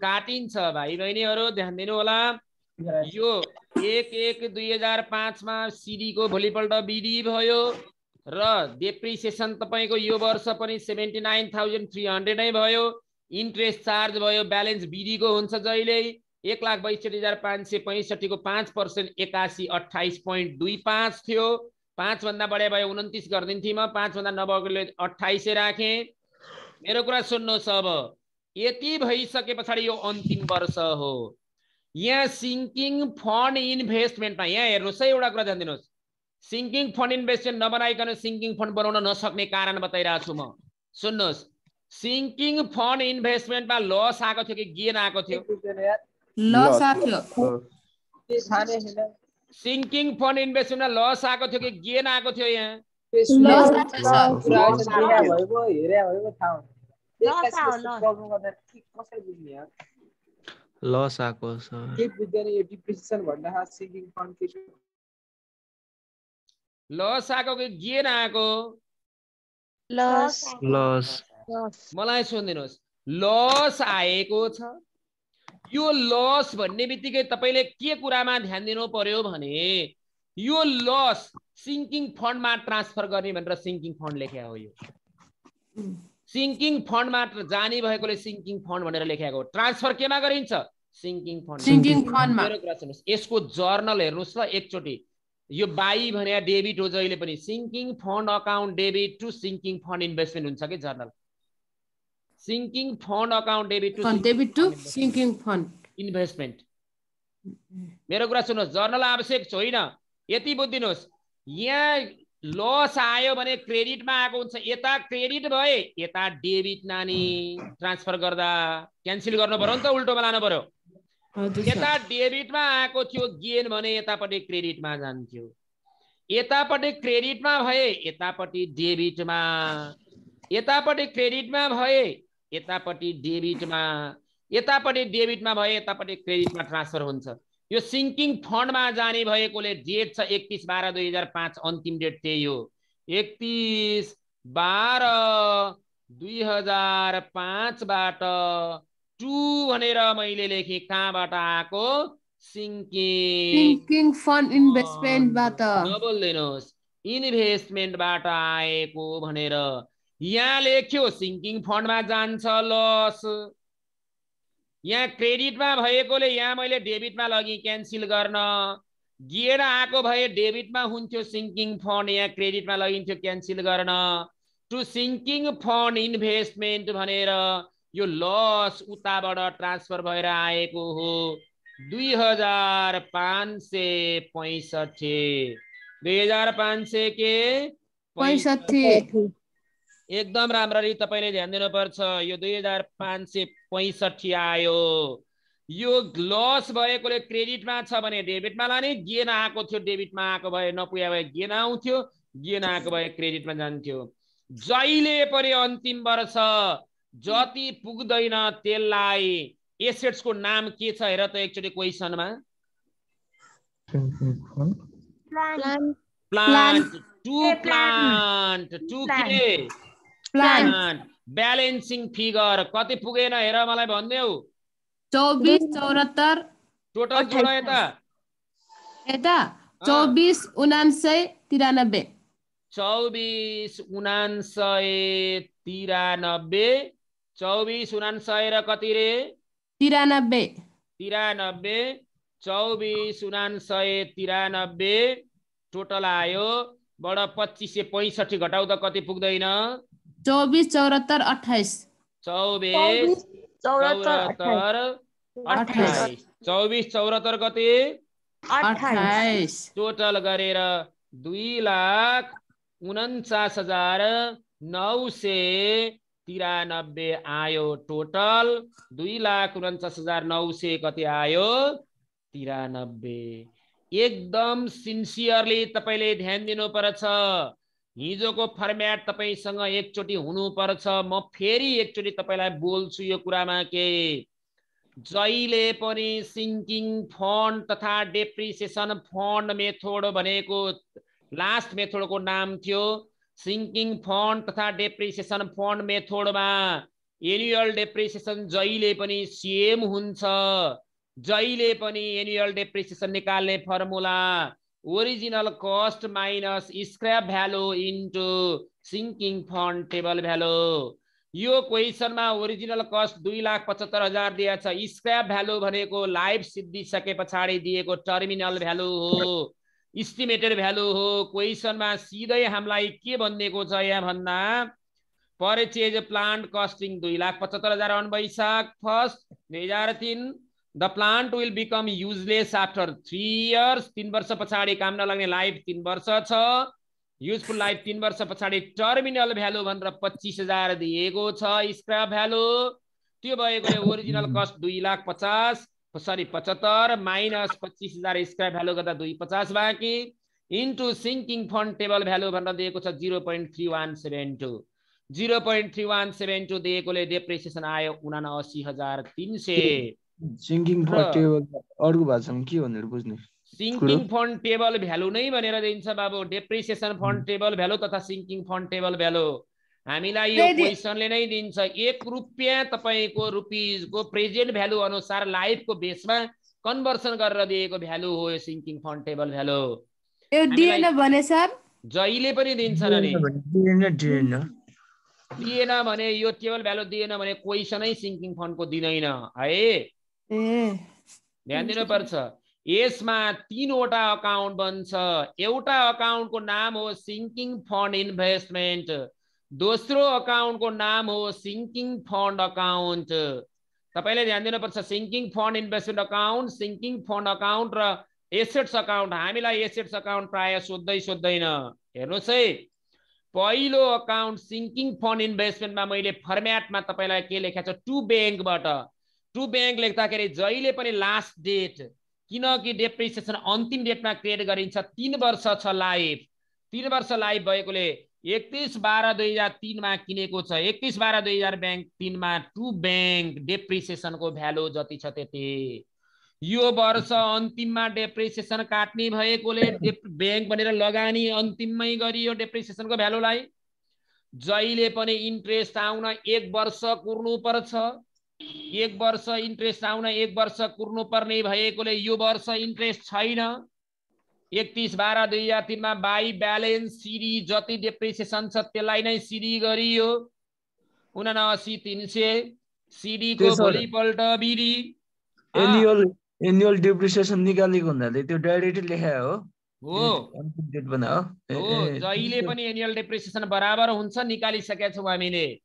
काटिन्छ भाइ बहिनीहरु ध्यान दिनु होला। यो 1/1/2005 मा सिडी को भोलिपल्ट बिडी भयो र डेप्रिसिएसन तपाईको यो वर्ष पनि 79,300 नै भयो। इन्ट्रेस्ट चार्ज भयो ब्यालेन्स बिडी को हुन्छ जहिले 1,62,565 को 5% 8128.25 थियो। 5 भन्दा बढे भयो 29 गर्दिन्थे म, 5 भन्दा नभएकोले 28 राखे। मेरो कुरा सुन्नुहोस्, अब यति भइसके पछाडि यो अन्तिम वर्ष हो। यहाँ सिंकिङ फन्ड इन्भेस्टमेन्टमा यहाँ हेर्नुहोस् है, एउटा कुरा ध्यान दिनुहोस्। सिंकिङ फन्ड इन्भेस्टमेन्ट नबनाइकन सिंकिङ फन्ड बनाउन नसक्ने कारण बताइरहेको छु म। सुन्नुहोस्, सिंकिङ फन्ड इन्भेस्टमेन्टमा लस आएको थियो कि गेन आएको थियो? लस आएको। सिंकिङ फन्ड इन्भेस्टमेन्टमा लस आएको थियो कि गेन आएको थियो? यहाँ लस आएको सर। के बुझ्दैन यो डिप्रिसिएसन भन्दा सिंकिङ फन्ड के लस आएको कि गेन आएको? लस। मलाई सुनिदिनुहोस्, लस आएको छ। यो लस भन्ने बित्तिकै तपाईले के कुरामा ध्यान दिनु पर्यो भने यो लस सिंकिङ फन्डमा ट्रान्सफर गर्ने भनेर सिंकिङ फन्ड लेखेको हो। यो सिंकिङ फन्डमा जाने भएकोले सिंकिङ फन्ड भनेर लेखेको हो। ट्रान्सफर केमा गरिन्छ? सिंकिङ फन्ड। सिंकिङ फन्डमा। मेरो कुरा सुन्नुहोस्, यसको जर्नल हेर्नुहोस् ल एकचोटी। यो बाई भने डेबिट हो जहिले पनि। Sinking fund account debit to sinking fund investment हुन्छ कि journal. Sinking fund account debit to sinking fund investment. मेरो कुरा सुन्नुहोस्, जर्नल आवश्यक छैन। यति बुझिदिनुहोस्, यहाँ लस आयो भने क्रेडिटमा आएको हुन्छ। यता क्रेडिट भए यता डेबिट नानी ट्रान्सफर गर्दा क्यान्सल गर्नु पर्यो नि त, उल्टोमा लानु पर्यो। यता डेबिटमा आएको थियो गेन भने यतापट्टि क्रेडिटमा जान्थ्यो। यतापट्टि क्रेडिटमा भए यतापट्टि डेबिटमा, यतापट्टि क्रेडिटमा भए यतापट्टि डेबिटमा, यतापट्टि डेबिटमा भए यतापट्टि क्रेडिटमा ट्रान्सफर हुन्छ। यो सिंकिङ फन्डमा जाने भएकोले डेट छ 31/12/2005 अन्तिम डेट त्यही हो। 31/12/2005 बाट टु भनेर मैले लेखे। कहाँबाट आएको? सिंकिङ फन्ड इन्भेस्टमेन्टबाट। नबोल्दिनुहोस्, इन्भेस्टमेन्टबाट आएको भनेर यहाँ लेख्यो। सिंकिङ फन्डमा जान्छ लस। यहाँ क्रेडिटमा भएकोले यहाँ मैले डेबिटमा लगेँ क्यान्सल गर्न। गेन आएको भए डेबिटमा हुन्थ्यो सिंकिङ फन्ड, यहाँ क्रेडिटमा लगिन्थ्यो क्यान्सल गर्न। टु सिंकिङ फन्ड इन्भेस्टमेन्ट भनेर यो लस उताबाट ट्रान्सफर भएर आएको हो। 2565 2500 के 65 एकदम राम्ररी तपाईले ध्यान दिनुपर्छ। यो 2565 आयो। यो लस भएकोले क्रेडिटमा छ भने डेबिटमा लाने। गेन आएको थियो डेबिटमा आएको भए नपुग्या भए गेन आउँथ्यो, गेन आएको भए क्रेडिटमा जान्थ्यो। जहिले पनि अन्तिम वर्ष जति पुग्दैन त्यसलाई एसेट्सको नाम के छ हेर त एकचोटि क्वेशनमा। प्लान्ट टु प्लान्ट टु के प्लान्ट। ब्यालेन्सिङ फिगर कति पुगेन हेर मलाई भन्देऊ। 24 74 टोटल जोड यता 24 79 93 24 79 93 24 79 र कति रे 93 93 24 79 93 टोटल आयो। बड 2565 घटाउ त कति पुग्दैन? 24 74 28 24 74 28 24 74 कति 28 टोटल गरेर 2,49,993 आयो। टोटल 2,49,900 कति आयो? 93। एकदम सिन्सियरली तपाईले ध्यान दिनुपर्छ। हिजोको फर्म्याट तपाईसँग एकचोटि हुनुपर्छ। म फेरि एकचोटि तपाईलाई बोल्छु यो कुरामा के जहिले पनि सिंकिङ फन्ड तथा डेप्रिसिएसन फन्ड मेथड भनेको लास्ट मेथडको नाम थियो। सिंकिङ फन्ड तथा डेप्रिसिएसन फन्ड मेथडमा एनुअल डेप्रिसिएसन जहिले पनि सेम हुन्छ। जहिले पनि एनुअल डेप्रिसिएसन निकाल्ने formula original cost minus scrap value into sinking fund table value. यो क्वेशनमा ओरिजिनल कस्ट 2,75,000 दिएछ। स्क्रैप भ्यालु भनेको लाइफ सिद्धिसके पछाडि दिएको टर्मिनल भ्यालु हो, इस्टिमेटेड भ्यालु हो। क्वेशनमा सिधै हामीलाई के भनिएको छ यहाँ भन्दा purchase plant costing 2,75,000 on Baishakh 1 2003। The plant will become useless after 3 years। 3 वर्ष पछाडि काम नलाग्ने लाइफ 3 वर्ष छ। युजफुल लाइफ 3 वर्ष पछाडि टर्मिनल भ्यालु भनेर 25,000 दिएको छ स्क्रैप भ्यालु। त्यो भएकोले original cost 2,75,000 minus 25,000 scrap value गर्दा 250 बाँकी into sinking fund table value भनेर दिएको छ 0.3172। 0.3172 दिएकोले डेप्रिसिएसन आयो 79,300। सिंकिङ फन्ड टेबल अर्को भाषामा के भनेर बुझ्ने? सिंकिङ फन्ड टेबल भ्यालु नै भनेर दिन्छ बाबु। डेप्रिसिएसन फन्ड टेबल भ्यालु तथा सिंकिङ फन्ड टेबल भ्यालु हामीलाई यो क्वेशनले नै दिन्छ। 1 रुपैयाँ तपाईको रुपीजको प्रेजेन्ट भ्यालु अनुसार लाइफको बेसमा कन्भर्सन गरेर दिएको भ्यालु हो यो सिंकिङ फन्ड टेबल भ्यालु। यो दिएन भने सर जहिले पनि दिन्छ नि। दिएन भने यो टेबल भ्यालु दिएन भने क्वेशनै सिंकिङ फन्डको दिदैन है। ध्यान दिनुपर्छ। यसमा 3 वटा अकाउन्ट बन्छ। एउटा अकाउन्टको नाम हो सिंकिङ फन्ड इन्भेस्टमेन्ट, दोस्रो अकाउन्टको नाम हो सिंकिङ फन्ड अकाउन्ट। तपाईले ध्यान दिनुपर्छ। Sinking fund investment account, sinking fund account र एसेट्स अकाउन्ट। हामीलाई एसेट्स अकाउन्ट प्राय सोध्दैन। हेर्नुहोस् है, पहिलो अकाउन्ट सिंकिङ फन्ड इन्भेस्टमेन्टमा मैले फर्म्याटमा तपाईलाई के लेखेको छ, टु बैंकबाट। टु बैंक लेख्दाखेरि जहिले पनि लास्ट डेट, किनकि डेप्रिसिएसन अन्तिम डेटमा क्रिएट गरिन्छ। 3 वर्ष छ लाइफ। 3 वर्ष लाइफ भएकोले 31/12/2003 मा किनेको छ। 31/12/2003 मा टु बैंक डेप्रिसिएसनको भ्यालु जति छ त्यति। यो वर्ष अन्तिममा डेप्रिसिएसन काट्ने भएकोले बैंक भनेर लगानी अन्तिममै गरियो डेप्रिसिएसनको भ्यालुलाई। जहिले पनि इन्ट्रेस्ट आउन 1 वर्ष कुर्नु पर्छ। 1 वर्ष इन्ट्रेस्ट आउन 1 वर्ष कुर्नु पर्ने भएकोले यो वर्ष इन्ट्रेस्ट छैन। 31/12/2003 मा बाई ब्यालेन्स सिडी जति डेप्रिसिएसन छ त्यसलाई नै सिडी गरियो 79,300। सिडी को भोलिपल्ट बिडी एनुअल डेप्रिसिएसन निकालेको हुनाले त्यो डाइरेक्ट लेखायो हो। डेट बनायो हो। जहिले पनि एनुअल डेप्रिसिएसन बराबर हुन्छ, निकालिसकेका छौं हामीले।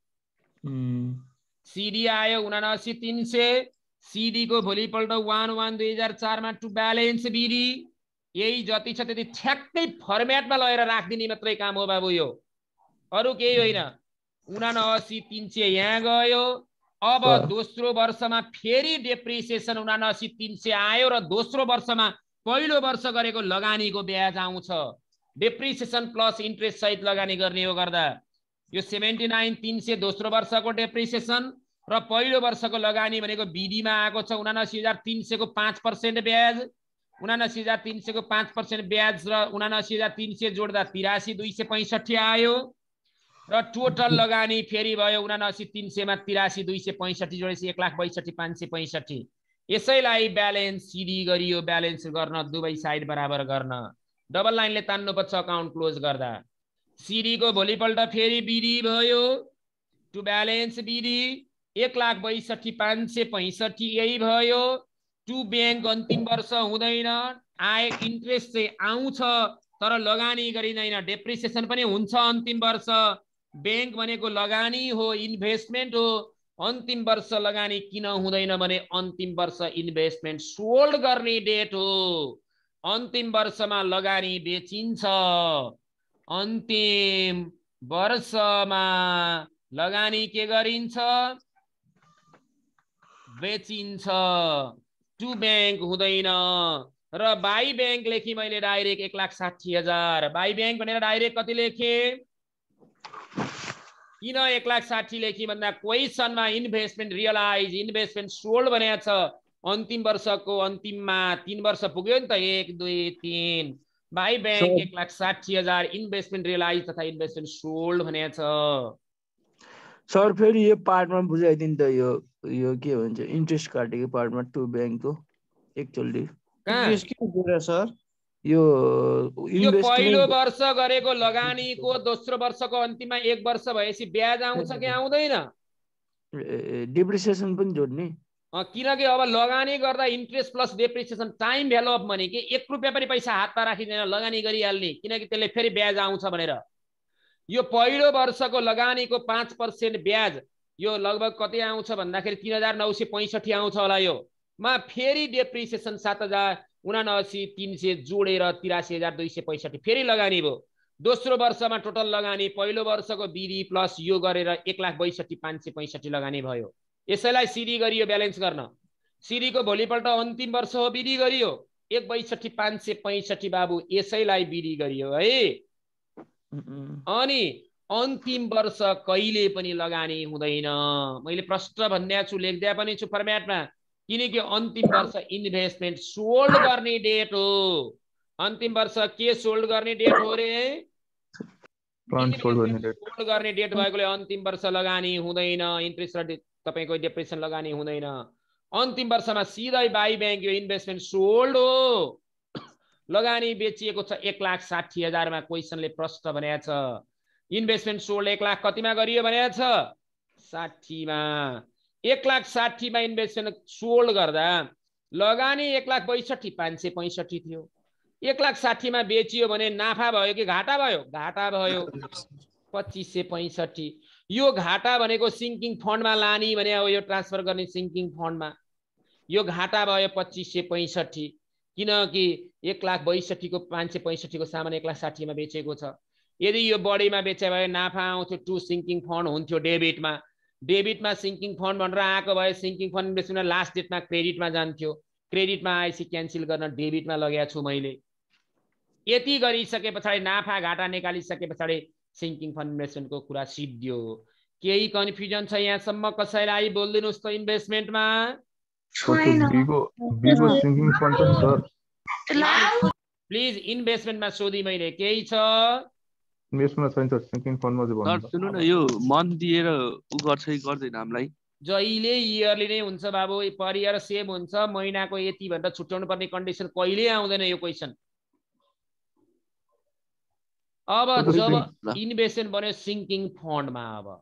सिडी आयो 79,300। सिडी को भोलिपल्ट 1/1/2004 मा टु ब्यालेन्स बिडी। यही जति छ त्यति ठ्याक्कै फर्म्याटमा लगेर राखिदिने मात्रै काम हो बाबु यो, अरु केही होइन। 79,300 यहाँ गयो। अब दोस्रो वर्षमा फेरि डेप्रिसिएसन 79,300 आयो र दोस्रो वर्षमा पहिलो वर्ष गरेको लगानीको ब्याज आउँछ। डेप्रिसिएसन प्लस इन्ट्रेस्ट सहित लगानी गर्ने हो गर्दा यो 79,300 दोस्रो वर्षको डेप्रिसिएसन र पहिलो वर्षको लगानी भनेको बिडीमा आएको छ 79,300 को 5% ब्याज। 79,300 को 5% ब्याज र 79,300 जोड्दा 83,265 आयो र टोटल लगानी फेरि भयो 79,300 मा 83,265 जोडेपछि 1,62,565। यसैलाई ब्यालेन्स सिडी गरियो। ब्यालेन्स गर्न दुवै साइड बराबर गर्न डबल लाइनले तान्नु पर्छ अकाउन्ट क्लोज गर्दा। सिडी को भोलिपल्ट फेरि बिडी भयो। टु ब्यालेन्स बिडी 1,62,565 यही भयो। टु बैंक अन्तिम वर्ष हुँदैन। आए इन्ट्रेस्ट चाहिँ आउँछ तर लगानी गरिँदैन। डेप्रिसिएसन पनि हुन्छ अन्तिम वर्ष। बैंक भनेको लगानी हो, इन्भेस्टमेन्ट हो। अन्तिम वर्ष लगानी किन हुँदैन भने अन्तिम वर्ष इन्भेस्टमेन्ट सोल्ड गर्ने डेट हो। अन्तिम वर्षमा लगानी बेचिन्छ। अन्तिम वर्षमा लगानी के गरिन्छ, बेचिन्छ। टु बैंक हुँदैन र बाई बैंक लेखी मैले डाइरेक्ट 1,60,000। बाई बैंक भनेर डाइरेक्ट कति लेखे, किन 1,60,000 लेखी भन्दा क्वेशनमा इन्भेस्टमेन्ट रियलाइज इन्भेस्टमेन्ट सोल्ड भनेको छ। अन्तिम वर्षको अन्तिममा 3 वर्ष पुग्यो नि त, 1 2 3। बाई बैंक 1,60,000 इन्भेस्टमेन्ट रियलाइज तथा इन्भेस्टमेन्ट सोल्ड भनेको छ। सर फेरि यो पार्टमा बुझाइदिनु त यो के भन्छ इन्ट्रेस्ट काटेको पार्टमा टु ब्याङ्कको एकचोटि इन्ट्रेस्ट के हुँदैन सर? यो पहिलो वर्ष गरेको लगानीको दोस्रो वर्षको अन्तिममा 1 वर्ष भएपछि ब्याज आउँछ कि आउँदैन? डिप्रिसिएसन पनि जोड्ने किनकि अब लगानी गर्दा interest plus depreciation time value of money के 1 रुपियाँ पनि पैसा हातमा राखिँदैन लगानी गरिहाल्ने किनकि त्यसले फेरि ब्याज आउँछ भनेर। यो पहिलो वर्षको लगानीको 5% ब्याज यो लगभग कति आउँछ भन्दाखेरि 3965 आउँछ होला। यो मा फेरि डेप्रिसिएसन 7079,300 जोडेर 83,265 फेरि लगानी भयो। दोस्रो वर्षमा टोटल लगानी पहिलो वर्षको बिडी प्लस यो गरेर 1,62,565 लगानी भयो। यसैलाई सिडी गरियो ब्यालेन्स गर्न। सिडी को भोलिपल्ट अन्तिम वर्ष हो बिडी गरियो 1,62,565 बाबु यसैलाई बिडी गरियो है। अनि अन्तिम वर्ष कहिले पनि लगानी हुँदैन। मैले प्रश्न भन्ने छु लेख्दै पनि छु फर्म्याटमा किनकि अन्तिम वर्ष इन्भेस्टमेन्ट सोल्ड गर्ने डेट हो। अन्तिम वर्ष के सोल्ड गर्ने डेट हो रे? सोल्ड गर्ने डेट भएकोले अन्तिम वर्ष लगानी हुँदैन। इन्ट्रेस्ट र तपाईको डेप्रिसिएसन लगानी हुँदैन। अन्तिम वर्षमा सिधै बाई ब्याङ्क यो इन्भेस्टमेन्ट सोल्ड हो। लगानी बेचिएको छ 1,60,000 मा। क्वेशनले प्रश्न भनेको छ इन्भेस्टमेन्ट सोल्ड 1 लाख कतिमा गरियो भनेको छ 60 मा। 1,60,000 मा इन्भेस्टमेन्ट सोल्ड गर्दा लगानी 1,62,565 थियो। 1,60,000 मा बेचियो भने नाफा भयो कि घाटा भयो? घाटा भयो 2565। यो घाटा भनेको सिंकिङ फन्डमा लानी भने अब यो ट्रान्सफर गर्ने सिंकिङ फन्डमा यो घाटा भयो 2565 किनकि 1,62,000 को 565 को सामान 1,60,000 मा बेचेको छ। यदि यो बढीमा बेचे भए नाफा आउँथ्यो टु सिंकिङ फन्ड हुन्थ्यो डेबिटमा। डेबिटमा सिंकिङ फन्ड भनेर आएको भए सिंकिङ फन्ड इन्भेस्टमेन्ट लास्ट डेटमा क्रेडिटमा जान्थ्यो। क्रेडिटमा आएपछि क्यान्सल गर्न डेबिटमा लगेको छु मैले। यति गरिसके पछाडि नाफा घाटा निकालिसके पछाडि सिंकिङ फन्ड इन्भेस्टमेन्टको कुरा सिद्धियो। केही कन्फ्युजन छ यहाँसम्म? कसैलाई बोल्दिनुस् त इन्भेस्टमेन्टमा? प्लिज इन्भेस्टमेन्टमा सोधी मैले केही छ? इन्भेस्टमेन्टमा छैन सर, सिंकिङ फन्डमा चाहिँ भन्नु। सर सुन्नु न यो मन्थ दिएर उ गर्छ कि गर्दैन हामीलाई? जहिले इयरली नै हुन्छ बाबु। पर इयर सेम हुन्छ। महिनाको यति भनेर छुट्याउनु पर्ने कन्डिसन कहिले आउँदैन यो क्वेशन। अब जब इन्भेस्टमेन्ट बन्यो सिंकिङ फन्डमा अब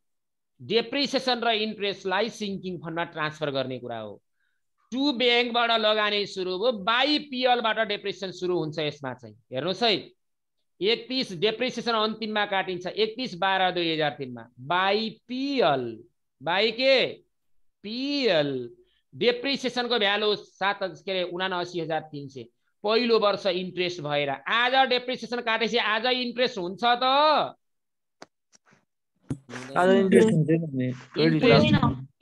डेप्रिसिएसन र इन्ट्रेस्टलाई सिंकिङ फन्डमा ट्रान्सफर गर्ने कुरा हो। टु ब्याङ्कबाट लगानी सुरु भयो। बाई पिएलबाट डेप्रिसिएसन सुरु हुन्छ। यसमा चाहिँ हेर्नुहोस् है 31 डेप्रिसिएसन अन्तिममा काटिन्छ 31/12/2003 मा बाई पिएल। बाई के पिएल डेप्रिसिएसनको भ्यालु 79,300 पहिलो वर्ष इन्ट्रेस्ट भएर। आज डेप्रिसिएसन काटेपछि आज इन्ट्रेस्ट हुन्छ त?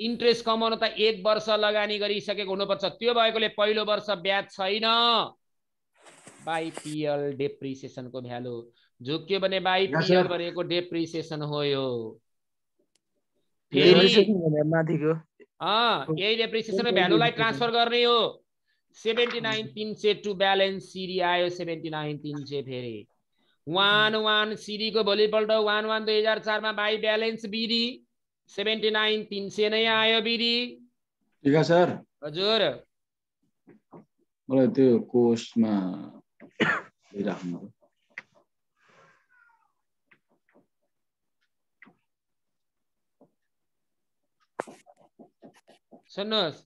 इन्ट्रेस्ट कमाउन त 1 वर्ष लगानी गरिसकेको हुनुपर्छ। त्यो भएकोले पहिलो वर्ष ब्याज छैन। बाई पिएल डेप्रिसिएसनको भ्यालु झुक्यो भने बाई पिएल भनेको डेप्रिसिएसन हो। यो फेरि यही डेप्रिसिएसन भ्यालुलाई ट्रान्सफर गर्ने हो। 79,300 टु ब्यालेन्स सिडी आयो 79,300 फेरि 11 सिडी को भोलिपल्ट 11/2004 मा बाई ब्यालेन्स बिडी 79,300 नै आयो बिडी। ठीक है सर। हजुर मलाई त्यो कोर्समा राख्नु। सुन्नुहोस्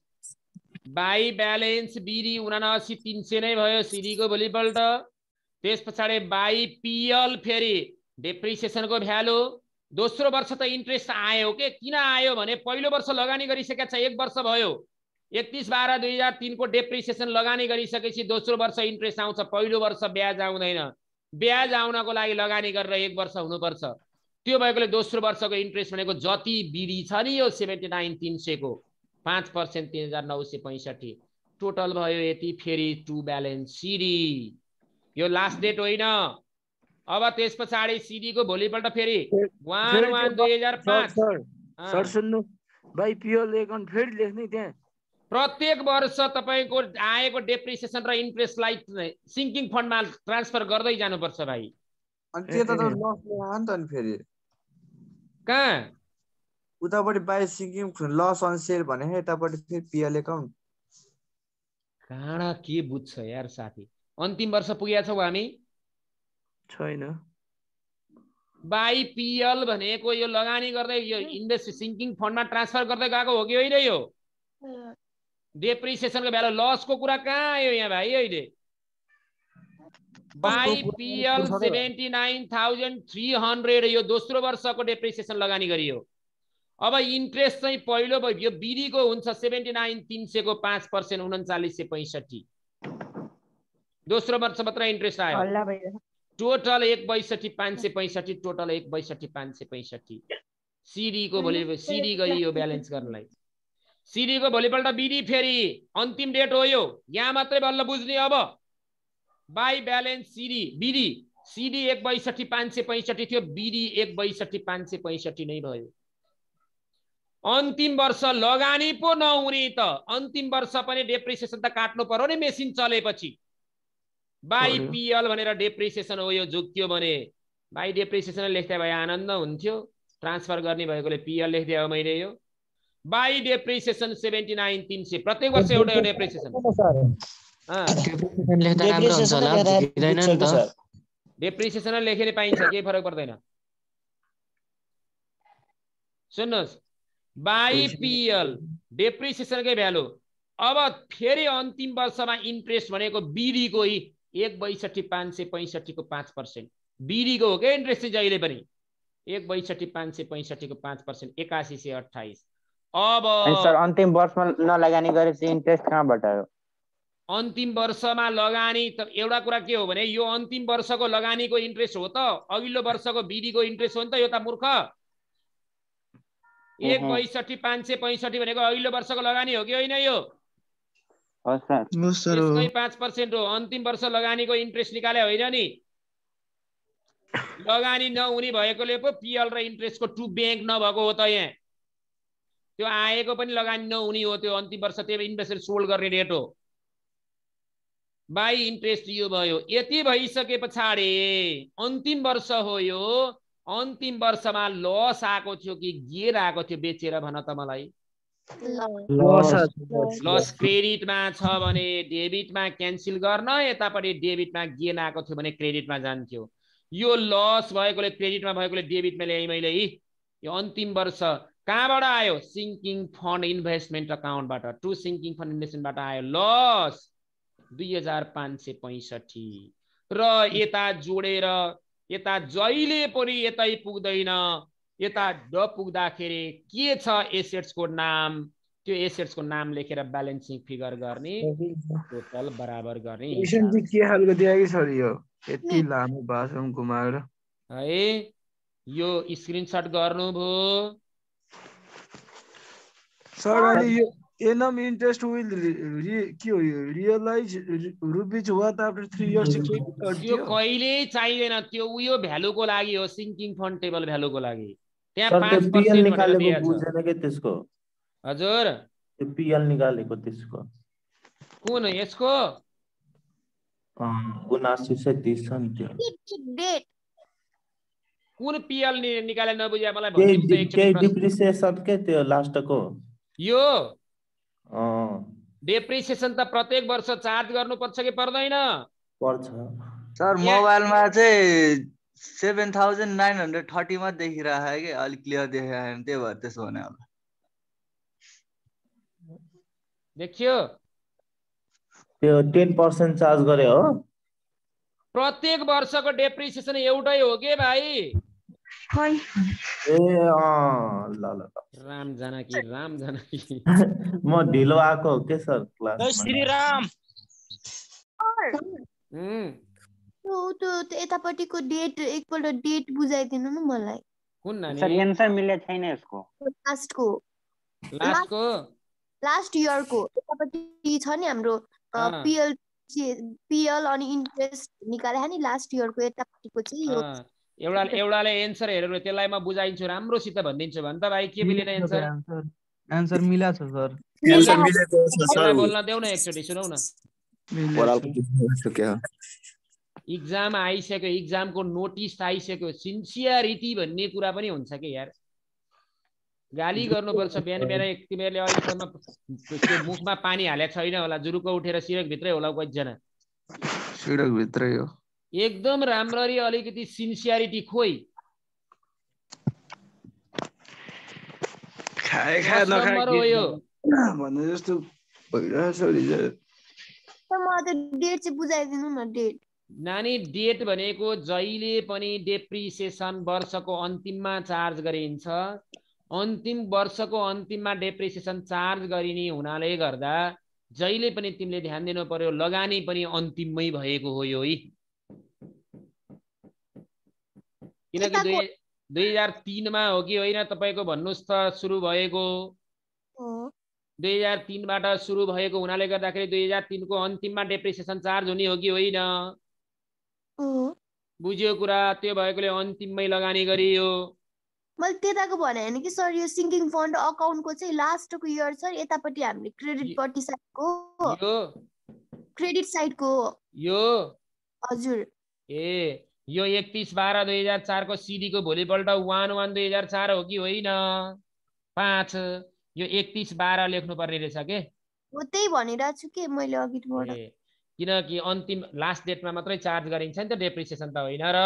बाई ब्यालेन्स बिडी 79,300 नै भयो सिडी को भोलिपल्ट। त्यस पछाडि बाई पिएल फेरि डेप्रिसिएसनको भ्यालु। दोस्रो वर्ष त इन्ट्रेस्ट आयो के? किन आयो भने पहिलो वर्ष लगानी गरिसकेको छ 1 वर्ष भयो। 31/12/2003 को डेप्रिसिएसन लगानी गरिसकेपछि दोस्रो वर्ष इन्ट्रेस्ट आउँछ। पहिलो वर्ष ब्याज आउँदैन। ब्याज आउनको लागि लगानी गरेर 1 वर्ष हुनुपर्छ। त्यो भएकोले दोस्रो वर्षको इन्ट्रेस्ट भनेको जति बिडी छ नि यो 79,300 को 5% 3,965 टोटल भयो यति। फेरि टु ब्यालेन्स सिडी यो लास्ट डेट होइन। अब त्यस पछाडि सिडी को भोलिपल्ट फेरि 1/1/2005 सर सुन्नु बाई पिएल एकाउन्ट फेरि लेख्ने त्यहाँ प्रत्येक वर्ष तपाईको आएको डेप्रिसिएसन र इन्ट्रेस्टलाई सिंकिङ फन्डमा ट्रान्सफर गर्दै जानुपर्छ भाइ। अनि त्यो त लस ल्यायो नि त नि फेरि कहाँ उतापट्टि by sinking loss on sale भने यतापट्टि फेरि पिएल एकाउन्ट काँडा के बुझ्छ यार साथी। अन्तिम वर्ष पुगेका छौँ हामी छैन। बाई पिएल भनेको यो लगानी गर्दै यो इन्भेस्ट सिङ्किङ फन्डमा ट्रान्सफर गर्दै गएको हो कि होइन? यो डेप्रिसिएसनको भ्यालु लसको कुरा कहाँ आयो यहाँ भाइ? अहिले बाई पिएल 79,300 यो दोस्रो वर्षको डेप्रिसिएसन लगानी गरियो। अब इन्ट्रेस्ट चाहिँ पहिलो यो बिडीको हुन्छ 79,300 को 5% 3965 दोस्रो वर्ष मात्र इन्ट्रेस्ट आयो। टोटल 1,62,565 टोटल 1,62,565 सीडी को भोलि सीडी गइयो ब्यालेन्स गर्नलाई। सीडी को भोलिपल्ट बिडी फेरि अन्तिम डेट हो यो, यहाँ मात्रै बल्ल बुझ्ने। अब by balance CD BD CD 1,62,565 थियो, बिडी 1,62,565 नै भयो। अन्तिम वर्ष लगानी पो नहुने त अन्तिम वर्ष पनि डेप्रिसिएसन त काट्नु पर्यो नि मेसिन चलेपछि। बाई पिएल भनेर डेप्रिसिएसन हो यो झुक्यो भने बाई डेप्रिसिएसन लेख्दै भए आनन्द हुन्थ्यो। ट्रान्सफर गर्ने भएकोले पिएल लेख्दै हो मैले। यो बाई डेप्रिसिएसन 79,300 प्रत्येक वर्ष एउटा डेप्रिसिएसन डेप्रिसिएसन लेखेर पाइन्छ, केही फरक पर्दैन। सुन्नुहोस्, बाई पिएल डेप्रिसिएसनकै भ्यालु। अब फेरि अन्तिम वर्षमा इन्ट्रेस्ट भनेको बिडी को 1,62,565 को 5% बिडी को हो क्या इन्ट्रेस्ट चाहिँ जहिले पनि 1,62,565 को 5% 8128। अब सर अन्तिम वर्षमा नलगानी गरेपछि इन्ट्रेस्ट कहाँबाट आयो? अन्तिम वर्षमा लगानी त एउटा कुरा के हो भने यो अन्तिम वर्षको लगानीको इन्ट्रेस्ट हो त अघिल्लो वर्षको बिडी को इन्ट्रेस्ट हो नि त। यो त मूर्ख 1,62,565 भनेको अघिल्लो वर्षको लगानी हो कि होइन? यो यसकै 5% हो। अन्तिम वर्ष लगानीको इन्ट्रेस्ट निकाले होइन नि। लगानी नहुने भएकोले पो पिएल र इन्ट्रेस्टको टु ब्याङ्क नभएको हो त। यहाँ त्यो आएको पनि लगानी नहुने हो त्यो अन्तिम वर्ष, त्यो इन्भेस्टर सोल्ड गर्ने डेट हो। बाई इन्ट्रेस्ट यो भयो। यति भइसके पछाडि अन्तिम वर्ष हो यो, अन्तिम वर्षमा लस आएको थियो कि गेन आएको थियो बेचेर भन त मलाई? लस क्रेडिटमा छ भने डेबिटमा क्यान्सल गर्न, यतापट्टि डेबिटमा गेन आएको थियो भने क्रेडिटमा जान्थ्यो। यो लस भएकोले क्रेडिटमा भएकोले डेबिटमा ल्याएँ मैले। यो अन्तिम वर्ष कहाँबाट आयो? सिङ्किङ फन्ड इन्भेस्टमेन्ट अकाउन्टबाट, टु सिङ्किङ फन्ड इन्भेस्टमेन्टबाट आयो लस 2,565 र यता जोडेर यता जहिले पनि यतै पुग्दैन। यता नपुग्दाखेरि के छ एसेट्सको नाम, त्यो एसेट्सको नाम लेखेर ब्यालेन्सिङ फिगर गर्ने, टोटल बराबर गर्ने। के खालको दिया कि सर यो यति लामो भाषण घुमाएर है? यो स्क्रिनशट गर्नुभयो सर? अनि यो एनम इन्ट्रेस्ट विल के हो यो? Realize rupees what after 3 years? त्यो कहिले चाहिदैन, त्यो उयो भ्यालुको लागि हो, सिङ्किङ फन्ड टेबल भ्यालुको लागि। त्यहाँ 5% निकालेको बुझेन के त्यसको? हजुर त्यो पिएल निकालेको त्यसको कुन यसको 7930 छ नि त्यो डेट कुन पिएल निकाले नबुझ्या मलाई भन्दिनु त एकचोटी। के डिप्रिसिएसन के त्यो लास्टको यो डेप्रिसिएसन त प्रत्येक वर्ष चार्ज गर्नुपर्छ कि पर्दैन? पर्छ सर। मोबाइलमा चाहिँ 7,930 मा देखिरहेको है कि अलिक क्लियर देखिरहेको, त्यही भएर त्यसो भने होला। देखियो त्यो 10% चार्ज गरे हो। प्रत्येक वर्षको डेप्रिसिएसन एउटै हो के भाइ? ए ल ल राम जानकी राम जानकी म ढिलो आएको हो के सर क्लास? श्री राम त्यो यतापट्टिको डेट एकपल्ट डेट बुझाइदिनु न मलाई। कुन नानी? सर आन्सर मिले छैन यसको। लास्ट इयरको यतापट्टि छ नि हाम्रो पिएल अनि इन्ट्रेस्ट निकाले नि लास्ट इयरको यतापट्टिको चाहिँ यो एउटाले एन्सर हेरेर त्यसलाई म बुझाइन्छु राम्रोसित भनिदिन्छु भन्छ भाइ। के मिलेन एन्सर? आन्सर मिला छ सर। आन्सर मिलेको छ सर। बोल्न देऊ न एकचोटी, सुनौ न। इक्जाम आइसक्यो, इक्जामको नोटिस आइसक्यो, सिन्सियरिटी भन्ने कुरा पनि हुन्छ कि यार। गाली गर्नुपर्छ बिहान बिहान तिमीहरूले अहिलेसम्म त्यो मुखमा पानी हालेको छैन होला जुरुको उठेर सिरक भित्रै होला कतिजना सिरक भित्रै हो एकदम राम्ररी अलिकति सिन्सियरिटी खोइ खाए खाए नखाए भन्ने जस्तो भइरहेछ मलाई त डेट चाहिँ बुझाइदिनु न डेट नानी डेट भनेको जहिले पनि डेप्रिसिएसन वर्षको अन्तिममा चार्ज गरिन्छ अन्तिम वर्षको अन्तिममा डेप्रिसिएसन चार्ज गरिने हुनाले गर्दा जहिले पनि तिमीले ध्यान दिनु पर्यो लगानी पनि अन्तिममै भएको हो यो किनकि 2003 मा हो कि होइन तपाईको भन्नुस् त सुरु भएको 2003 बाट सुरु भएको हुनाले गर्दाखेरि 2003 को अन्तिममा डेप्रिसिएसन चार्ज हुने हो कि होइन बुझ्यो कुरा त्यो भएकोले अन्तिममै लगानी गरियो मैले त्यताको भने हैन कि सर यो सिंकिङ फन्ड अकाउन्टको चाहिँ लास्टको इयर छ यतापट्टि हामीले क्रेडिट पट्टि साइडको यो क्रेडिट साइडको यो हजुर ए यो 31/12/2004 को सीडी को भोलिपल्ट 1/1/2004 हो कि होइन 5 यो 31/12 लेख्नु पर्ने रहेछ के हो त्यही भनिरा छु के मैले अघिबाट किनकि अन्तिम लास्ट डेटमा मात्रै चार्ज गरिन्छ नि त डेप्रिसिएसन त होइन र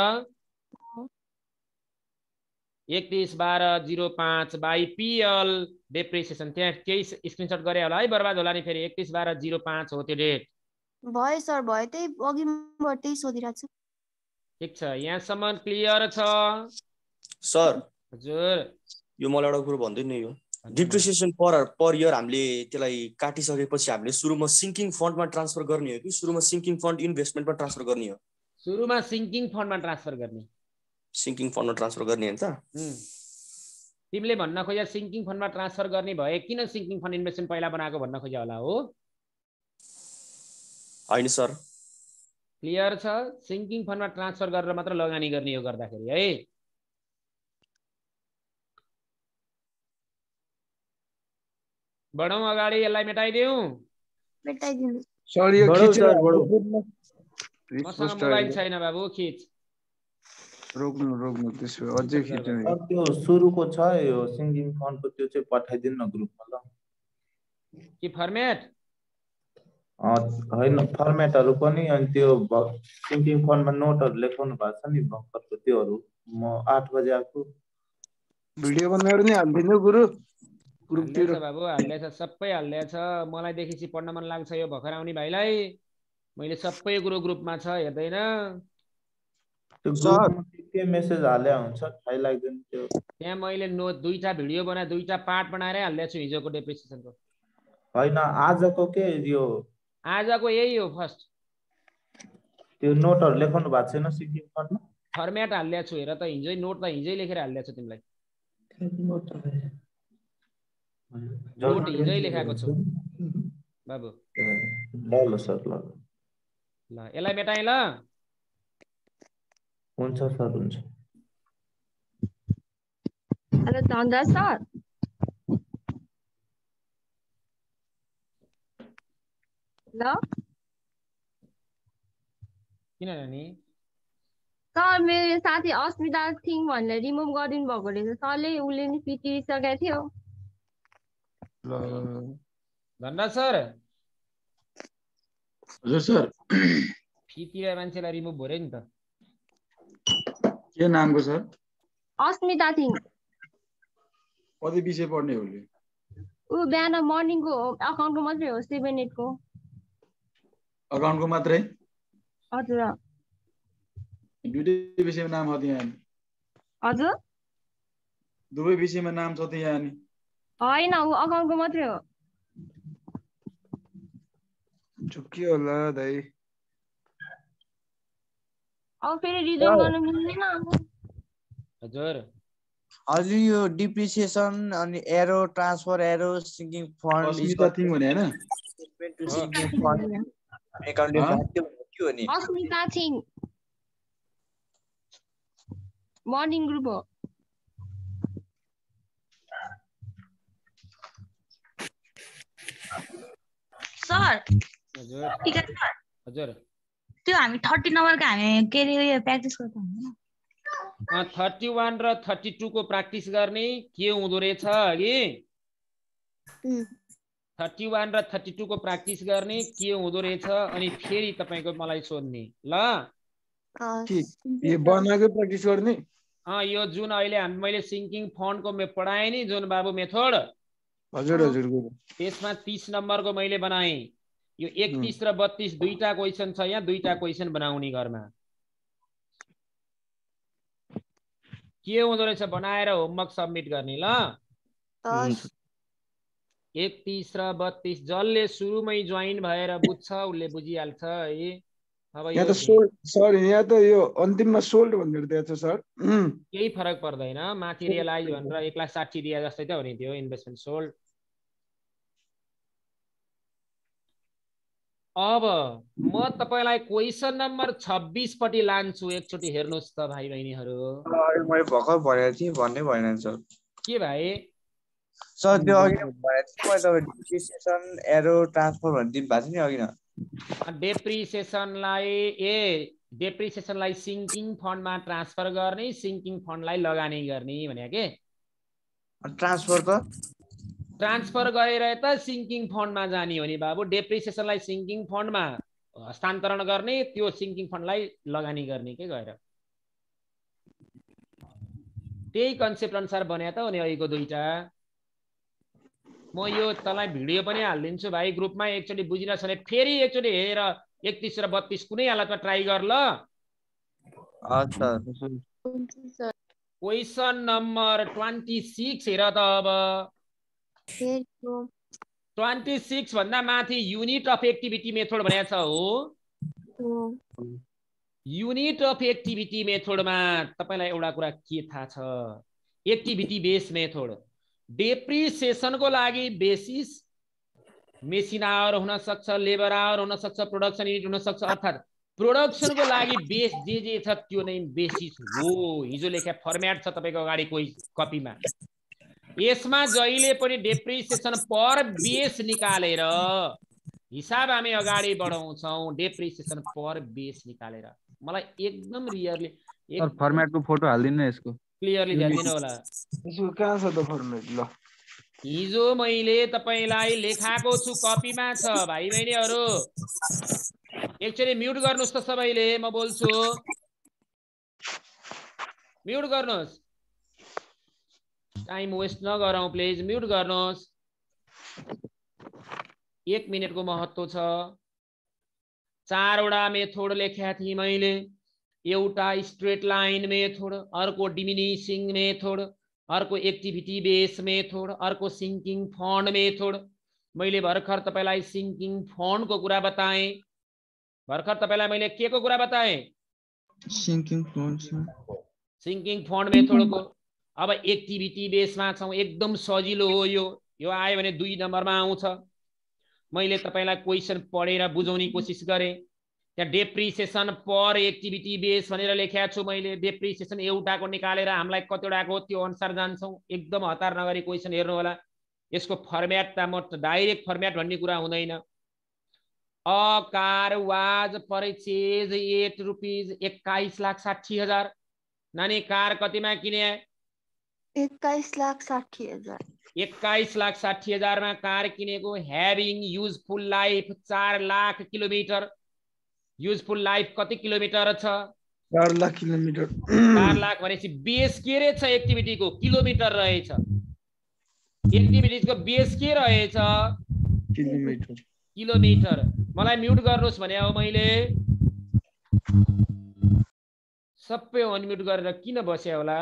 31/12/05 बाइ पीएल डेप्रिसिएसन त्यहाँ केही स्क्रिनशट गरे होला है बर्बाद होला नि फेरि 31/12/05 हो त्यो डेट भयो सर भयो त्यही अघिबाट त्यही सोधिरा छु ठीक छ यहाँसम्म क्लियर छ सर हजुर यो मलाई एउटा कुरा भन्दै नि यो डिप्रिसिएसन पर इयर हामीले त्यसलाई काटिसकेपछि हामीले सुरुमा सिंकिङ फन्डमा ट्रान्सफर गर्ने हो कि सुरुमा सिंकिङ फन्ड इन्भेस्टमेन्टमा ट्रान्सफर गर्ने हो सुरुमा सिंकिङ फन्डमा ट्रान्सफर गर्ने सिंकिङ फन्डमा ट्रान्सफर गर्ने हैन त तिमीले भन्न खोजे सिंकिङ फन्डमा ट्रान्सफर गर्ने भए किन सिंकिङ फन्ड इन्भेस्टमेन्ट पहिला बनाएको भन्न खोजे होला हो हैन सर क्लियर छ सिंकिङ फन्डमा ट्रान्सफर गरेर मात्र लगानी गर्ने हो गर्दाखेरि है बढौं अगाडि यसलाई मेटाइदिऊ मेटाइदिनु सर यो खिचेर मसँग मोबाइल छैन बाबु खिच रोक्नु त्यसो अझै खिच्नु त्यो सुरुको छ यो सिंकिङ फन्डको त्यो चाहिँ पठाइदिनु न ग्रुपमा ल के फर्मेट हैन फर्मेटहरु पनि अनि त्यो सिंकिङ फन्डमा नोटहरु लेखाउनु भएको छ नि भक्करको त्योहरु म 8 बजे आको भिडियो बनाएर नि हाल्दिनु गुरु ग्रुपतिर बाबु हाल्दैछ सबै हाल्दैछ मलाई देखिसि पढ्न मन लाग्छ यो भर्खर आउने भाइलाई मैले सबै ग्रुपमा छ हेर्दैन त्यो ग्रुपमा के मेसेज हाले हुन्छ थाहै लाग्दैन त्यो त्यहाँ मैले दुईटा भिडियो बनाए दुईटा पार्ट बनाएरै हाल्दैछु हिजोको डेप्रिसिएसनको हैन आजको के यो आजको यही हो फर्स्ट त्यो नोटहरु लेखाउनु भएको छैन सिंकिङ फन्डमा फर्मेट हाल्दैछु हेर त हिजै नोट त हिजै लेखेर हाल्दैछु तिमीलाई नोट हिजै लेखाएको छु बाबु ल सर ल यसलाई मेटाएँ ल हुन्छ सर हुन्छ हेलो धन्दा सर ल किन नि सर मेरो साथी अस्मिता थिङ भनेर रिमुभ गरिदिनु भएको रहेछ सरले उसले नि पिटिसकेको थियो ल धन्दा सर हजुर सर फितिर मान्छेलाई रिमुभ भयो नि त के नामको सर अस्मिता थिङ कति विषय पढ्ने हो उसले उ बिहान मर्निङको अकाउन्टको मात्रै हो 7-8 को अकाउन्टको मात्रै हजुर दुवै विषयमा नाम छ त्यहाँ हजुर दुवै विषयमा नाम छ त्यहाँ नि हैन उ अकाउन्टको मात्रै हो चुक्की होला दाइ अब फेरि रिजल्ट गर्न मिल्दैन हजुर अलि यो डिप्रिसिएसन अनि एरो ट्रान्सफर एरो सिंकिङ फन्ड अस्मिता थिङ भने हैन अस्मिता थिङ मर्निङ ग्रुप हो सर हजुर ठीक है सर हजुर त्यो हामी 30 नम्बरको हामी के रे प्र्याक्टिस गर्दा हुँदैन 31 र 32 को प्र्याक्टिस गर्ने के हुँदो रहेछ कि 31 र 32 को प्र्याक्टिस गर्ने के हुँदो रहेछ अनि फेरि तपाईको मलाई सोध्ने ल यो बनाएको प्र्याक्टिस गर्ने यो जुन अहिले मैले सिङ्किङ फन्डको पढाएँ नि जुन बाबु मेथड हजुर हजुर त्यसमा 30 नम्बरको मैले बनाएँ यो 31 र 32 दुईटा क्वेशन छ यहाँ दुईटा क्वेशन बनाउने घरमा के हुँदो रहेछ बनाएर होमवर्क सबमिट गर्ने ल 31 र 32 जसले सुरुमै जोइन भएर बुझ्छ उसले बुझिहाल्छ है अब यहाँ त सोल्ड सर यहाँ त यो अन्तिममा सोल्ड भनेर दिएको छ सर केही फरक पर्दैन माथि रियलाइज भनेर 1,60,000 दिए जस्तै त हो नि त्यो इन्भेस्टमेन्ट सोल्ड अब म तपाईलाई क्वेशन नम्बर 26 पट्टि लान्छु एकचोटि हेर्नुस् त भाइ बहिनीहरु मैले भर्खर भनेको थिएँ भन्नै भएन सर के भाइ सर त्यो अघि भनेको थिएँ मैले डिप्रिसिएसन एरो ट्रान्सफर भन्ने दिनु भएको थियो नि अघि न डेप्रिसिएसनलाई सिङ्किङ फन्डमा ट्रान्सफर गर्ने सिङ्किङ फन्डलाई लगानी गर्ने भने के ट्रान्सफर गरेर त सिङ्किङ फन्डमा जाने हो नि बाबु डेप्रिसिएसनलाई सिङ्किङ फन्डमा हस्तान्तरण गर्ने त्यो सिङ्किङ फन्डलाई लगानी गर्ने के गएर त्यही कन्सेप्ट अनुसार बन्या त हो नि अहिलेको दुईटा म यो तँलाई भिडियो पनि हालिदिन्छु भाइ ग्रुपमा एकचोटि बुझिनस् भने फेरि एकचोटि हेर 31 र 32 कुनै हालतमा ट्राई गर ल क्वेशन नम्बर 26 हेर त अब 26 भन्दा माथि युनिट अफ एक्टिभिटी मेथड भनेको छ हो युनिट अफ एक्टिभिटी मेथडमा तपाईलाई एउटा कुरा के थाहा छ एक्टिभिटी बेस मेथड डेप्रिसिएसनको लागि बेसिस मेसिन आवर हुन सक्छ लेबर आवर हुन सक्छ प्रोडक्सन युनिट हुन सक्छ अर्थात् प्रोडक्सनको लागि बेस जे छ त्यो नै बेसिस हो हिजो लेखा फर्म्याट छ तपाईको अगाडि कोही कपीमा यसमा जहिले पनि डेप्रिसिएसन पर बेस निकालेर हिसाब हामी अगाडि बढाउँछौं डेप्रिसिएसन पर बेस निकालेर मलाई एकदम रियरली सर फर्म्याटको फोटो हाल्दिनु यसको क्लियरली ध्यान दिनु होला यसको कहाँ छ त फर्म्याट ल हिजो मैले तपाईलाई लेखाएको छु कपीमा छ भाइ बहिनीहरु एकचोटि म्युट गर्नुस् त सबैले म बोल्छु म्युट गर्नुस् टाइम वेस्ट नगरौं प्लिज म्युट गर्नुस् 1 मिनेटको महत्व छ 4 वटा मेथड लेखेका थिए मैले एउटा स्ट्रेट लाइन मेथड अर्को डिमिनिशिङ मेथड अर्को एक्टिभिटी बेस मेथड अर्को सिङ्किङ फन्ड मेथड मैले भर्खर तपाईलाई सिङ्किङ फन्डको कुरा बताएँ भर्खर तपाईलाई मैले के को कुरा बताएँ सिङ्किङ फन्ड मेथडको अब एक्टिभिटी बेसमा छौं एकदम सजिलो हो यो आयो भने 2 नम्बरमा आउँछ मैले तपाईलाई क्वेशन पढेर बुझाउने कोसिस गरे त्यहाँ डेप्रिसिएसन पर एक्टिभिटी बेस भनेर लेखेको छु मैले डेप्रिसिएसन एउटाको निकालेर हामीलाई कतिवटाको त्यो अनुसार जान्छौं एकदम हतार नगरी क्वेशन हेर्नु होला यसको फर्म्याट त म डाइरेक्ट फर्म्याट भन्ने कुरा हुँदैन अ कार वाज परचेज ₹8 21,60,000 नानी कार कतिमा किने 21,60,000 21,60,000 मा कार किनेको having useful life 4 lakh kilometre useful life कति किलोमिटर छ 4 लाख किलोमिटर 4 लाख भनेपछि बेस के रहेछ एक्टिभिटीको किलोमिटर रहेछ एक्टिभिटीको बेस के रहेछ किलोमिटर मलाई म्युट गर्नुस् भने हो मैले सबै अनम्युट गरेर किन बसे होला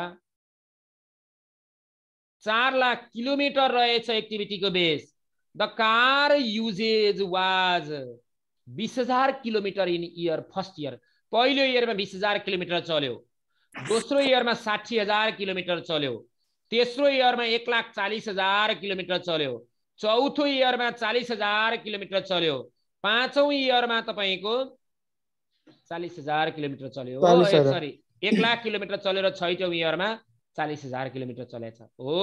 4 लाख किलोमिटर रहेछ एक्टिभिटीको base the car uses was 20,000 kilometre in year first year पहिलो इयरमा 20,000 किलोमिटर चल्यो दोस्रो इयरमा 60,000 किलोमिटर चल्यो तेस्रो इयरमा 1,40,000 किलोमिटर चल्यो चौथो इयरमा 40,000 किलोमिटर चल्यो पाँचौं इयरमा तपाईको 40,000 किलोमिटर चल्यो सरी 1 लाख किलोमिटर चल्यो र छैटौं इयरमा 40,000 किलोमिटर चलेछ हो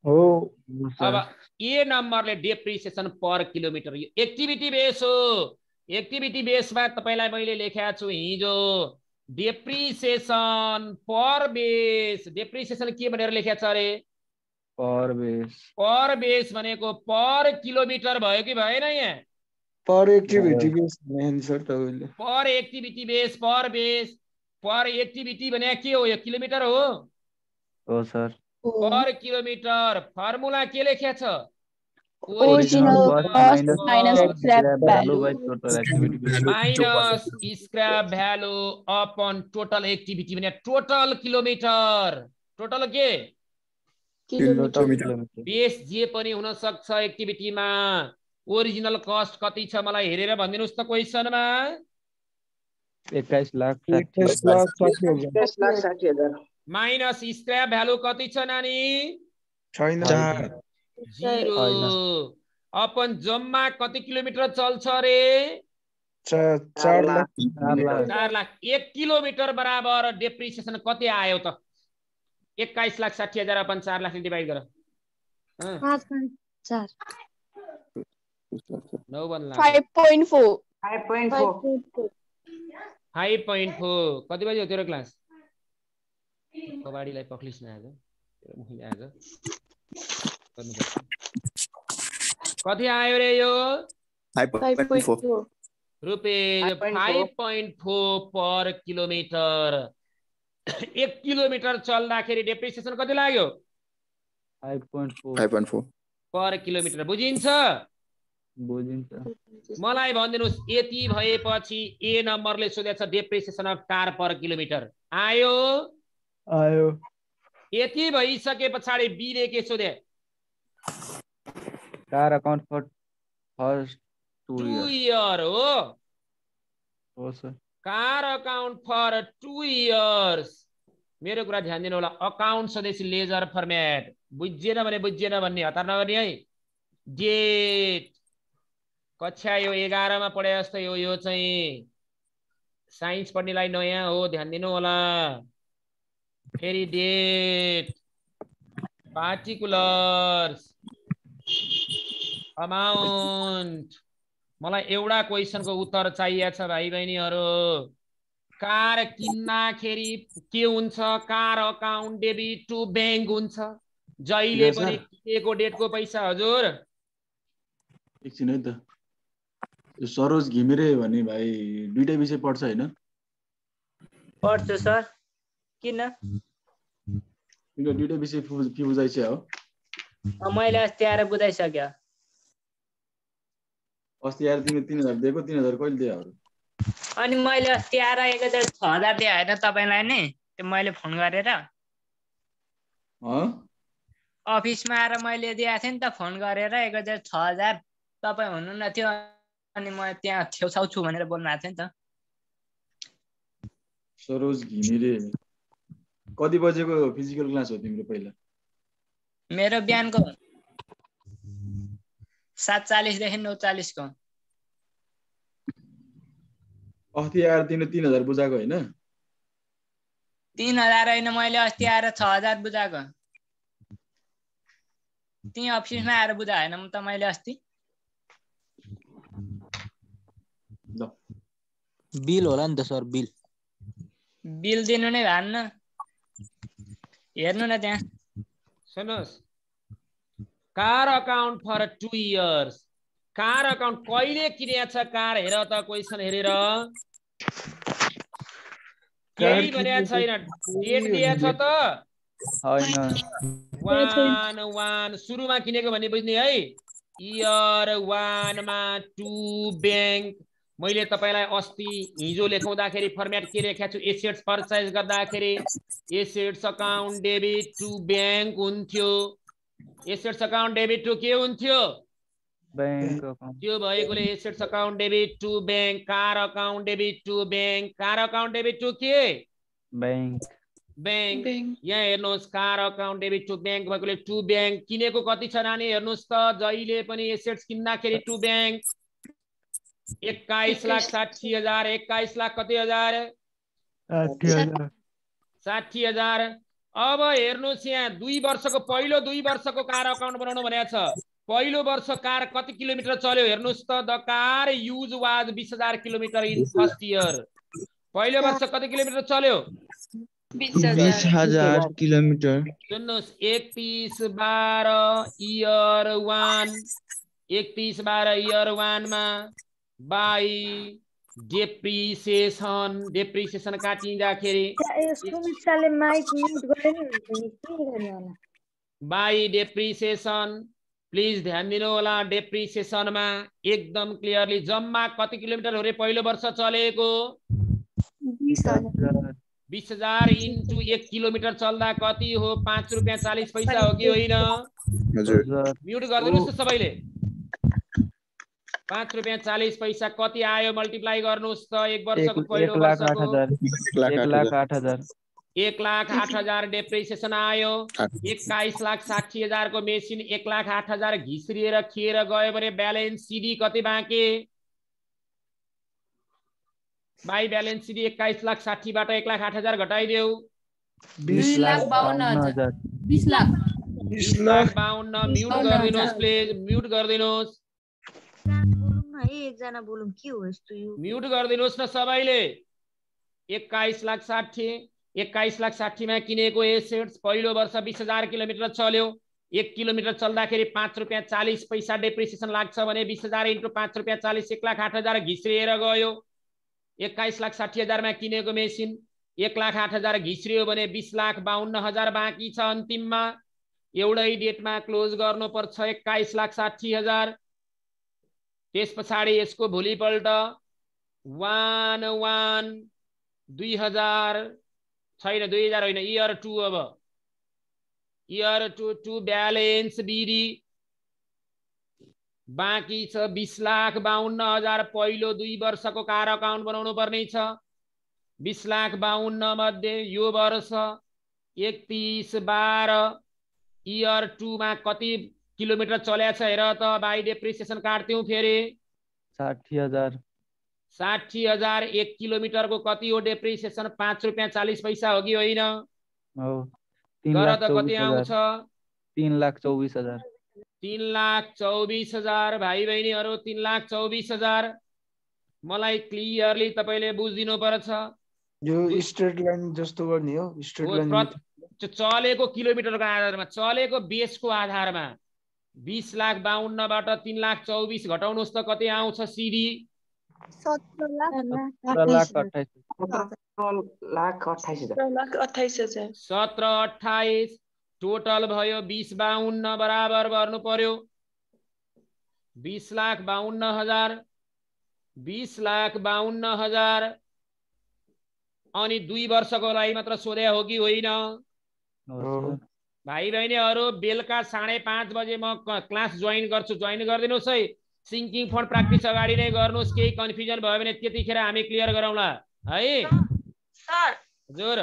अब ए नम्बरले डेप्रिसिएसन पर किलोमिटर यो एक्टिभिटी बेस हो एक्टिभिटी बेसमा तपाईलाई मैले लेखेको छु हिजो डेप्रिसिएसन पर बेस, डेप्रिसिएसन के भनेर लेखेको छ अरे? पर बेस। पर बेस भनेको पर किलोमिटर भयो कि भएन यहाँ? पर एक्टिभिटी बेस भने सर तपाईले। पर एक्टिभिटी बेस, पर बेस, पर एक्टिभिटी भने के हो? यो किलोमिटर हो? हो सर। पर किलोमिटर फर्मुला के लेखेको छ? Original cost minus scrap value minus scrap value upon total activity भने टोटल किलोमिटर, टोटल के किलोमिटर बेस जे पनि हुन सक्छ एक्टिभिटीमा। ओरिजिनल कस्ट कति छ मलाई हेरेर भनिदिनुस् त क्वेशनमा। 21,60,000 माइनस स्क्रैप भ्यालु कति छ नानी? छैन। 0 अपन जम्मा कति किलोमिटर चल्छ रे? 4 लाख। 4 लाख। 1 किलोमिटर बराबर डेप्रिसिएसन कति आयो त? 21,60,000 अपन 4 लाखले डिवाइड गर। 5.4 कति बजे हो तेरो क्लास? कबाडीलाई पक्लिस न आज, आज कति आयो रे यो? 5.4 रुपैयाँ 5.4 पर किलोमिटर। 1 किलोमिटर चल्दाखेरि डेप्रिसिएसन कति लाग्यो? 5.4 पर किलोमिटर। बुझिन्छ? मलाई भनिदिनुस् यति भएपछि ए नम्बरले सोधेको छ depreciation of car per kilometre. आयो? आयो। यति भइसके पछाडि बी ले के सोधे? Car account for first 2 year हो? हो sir. Car account for 2 years. मेरो कुरा ध्यान दिनु होला। अकाउन्ट स्वदेशी लेजर फर्मेट। बुझिएन भने बुझिएन भन्ने हतार नगर्ने है। डेट कक्षा यो 11 मा पढे जस्तो यो चाहिँ साइन्स पढ्नेलाई नयाँ हो, ध्यान दिनु होला। फेरि डेट, पार्टिकुलर्स, अमाउन्ट। मलाई एउटा क्वेशनको उत्तर चाहिएको छ भाइ बहिनीहरु। कार किन्दाखेरि के हुन्छ? Car account debit to bank हुन्छ। जहिले पनि किनेको डेटको पैसा। हजुर एकछिन है त। यो सरोज घिमिरे भन्ने भाइ दुईटै विषय पढ्छ हैन? पढ्छु सर। किन? तिम्रो दुईटै विषय के बुझाइछ हो? मैले अस्ति आएर बुझाइसक्यो। अस्ति आएर तिमीले 3,000 दिएको, 3,000 कहिले दियो? अनि मैले अस्ति आएर 1,006,000 दिए हैन तपाईलाई नि? त्यो मैले फोन गरेर अफिसमा आएर मैले दिएको थिएँ नि त फोन गरेर 1,006,000। तपाईँ हुनुहुन्न थियो अनि म त्यहाँ छेउछाउ छु भनेर बोल्नु भएको थियो नि त। सरोज घिमिरे कति बजेको फिजिकल क्लास हो तिम्रो पहिला? मेरो बिहानको 7:40 देखि 9:40 को। अस्ति आएर तिमीले 3,000 बुझाएको हैन? 3,000 हैन, मैले अस्ति आएर 6,000 बुझाएको। त्यही अफिसमा आएर बुझाए हैन म त मैले अस्ति। बिल होला नि त सर? बिल दिनु नै भएन। हेर्नु न त्यहाँ। सुन्नुस्, car account for 2 years. Car account कहिले किनेको छ कार हेर त क्वेशन हेरेर। केही भनेको छैन। डेट दिएको छ त? हैन। 1 सुरुमा किनेको भन्ने बुझ्ने है। इयर 1 मा टु बैंक। मैले तपाईलाई अस्ति हिजो लेखाउँदाखेरि फर्मेट के लेखेको छु? एसेट्स परचेज गर्दाखेरि assets account debit to bank हुन्थ्यो। एसेट्स अकाउन्ट डेबिट टु के हुन्थ्यो? Bank account. त्यो भएकोले assets account debit to bank. Car account debit to bank. Car account debit to के? बैंक। बैंक। यहाँ हेर्नुहोस्, car account debit to bank भएकोले to bank. किनेको कति छ नानी हेर्नुहोस् त? जहिले पनि एसेट्स किन्दाखेरि टु बैंक 21,60,000। 21 लाख कति हजार? 60,000। अब हेर्नुहोस् यहाँ 2 वर्षको पहिलो 2 वर्षको कार अकाउन्ट बनाउनु भनेको छ। पहिलो वर्ष कार कति किलोमिटर चल्यो हेर्नुहोस् त? The car use was 20,000 kilometre in first year. पहिलो वर्ष कति किलोमिटर चल्यो? 20,000 किलोमिटर। सुन्नुहोस् 31/12 इयर 1 31/12 इयर 1 मा बाई डेप्रिसिएसन काटिँदाखेरि बाई डेप्रिसिएसन प्लिज ध्यान दिनु होला। डेप्रिसिएसनमा एकदम क्लियरली जम्मा कति किलोमिटर हो रे पहिलो वर्ष चलेको? 20,000 इन्टु 1 किलोमिटर चल्दा कति हो? 5 रुपैयाँ 40 पैसा हो कि होइन? म्युट गरिदिनुहोस् न सबैले। 5 रुपैयाँ 40 पैसा कति आयो? मल्टिप्लाई गर्नुहोस् त। एक वर्षको पहिलो वर्षको 1,08,000 डेप्रिसिएसन आयो। 21,60,000 को मेसिन 1,08,000 घिस्रिएर खिएर गयो भने ब्यालेन्स सिडी कति बाँके? बाई ब्यालेन्स सिडी 21,60,000 बाट 1,08,000 घटाइदेऊ। 20,52,000। 20,52,000 म्युट गरिदिनुहोस् प्लिज, म्युट गरिदिनुहोस्। एकजना बोलौँ के हो यस्तो यो? म्युट गरिदिनुहोस् न सबैले। 21,60,000 मा किनेको एसेट्स पहिलो वर्ष 20,000 किलोमिटर चल्यो। 1 किलोमिटर चल्दाखेरि 5 रुपैयाँ 40 पैसा डेप्रिसिएसन लाग्छ भने 20,000 इन्टु 5 रुपैयाँ 40 1,08,000 घिस्रिएर गयो। 21,60,000 मा किनेको मेसिन 1,08,000 घिस्रियो भने 20,52,000 बाँकी छ। अन्तिममा एउटै डेटमा क्लोज गर्नुपर्छ 21,60,000। त्यस पछाडि यसको भोलिपल्ट 1/1/2000 छैन, 2000 होइन, इयर 2। अब इयर 2 ब्यालेन्स बिडी बाँकी छ 20,52,000। पहिलो 2 वर्षको कार अकाउन्ट बनाउनु पर्ने छ। 20,52,000 मध्ये यो वर्ष 31/12 इयर 2 मा कति किलोमिटर चल्या छ हेर त। बाई डेप्रिसिएसन काट्यौं फेरि 60,000। 60,000 1 किलोमिटरको कति हो डेप्रिसिएसन? 5 रुपैयाँ 40 पैसा हो कि होइन? गर त कति आउँछ? 3,24,000। 3,24,000 भाइ बहिनीहरू, 3,24,000। मलाई क्लियरली तपाईले बुझिदिनु पर्छ। यो स्ट्रेट लाइन जस्तो गर्ने हो। स्ट्रेट लाइन चलेको किलोमिटरको आधारमा, चलेको बेसको आधारमा 20,52,000 बाट 3,24,000 घटाउनुहोस् त कति आउँछ सिडी? 17,28,000। 17,28 टोटल भयो 20,52,000 बराबर गर्नु पर्यो 20,52,000। 20,52,000 अनि 2 वर्षको लागि मात्र सोधे हो कि होइन? भाइ बहिनीहरू, बेलुका 5:30 बजे म क्लास जोइन गर्छु। जोइन गरिदिनुहोस् है। सिङ्किङ फन्ड प्र्याक्टिस अगाडि नै गर्नुहोस्। केही कन्फ्युजन भयो भने त्यतिखेर हामी क्लियर गरौँला है। सर हजुर,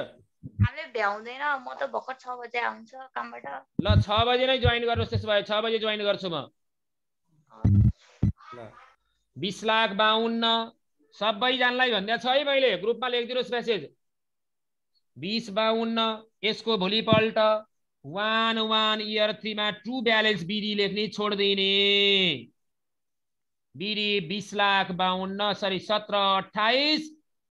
हामीले भ्याउँदैन। म त भर्खर 6 बजे आउँछ कामबाट। ल 6 बजे नै जोइन गर्नुहोस्। त्यसो भए 6 बजे जोइन गर्छु म। ल 20,52,000 सबैजनालाई भन्दै छ है। मैले ग्रुपमा लेखिदिनुहोस् मेसेज। 20,52,000 यसको भोलिपल्ट 1/1 इयर 3 मा 2 ब्यालेन्स बिडी लेख्ने छोड्दिने। बिडी 20,52,000 सरी 17,28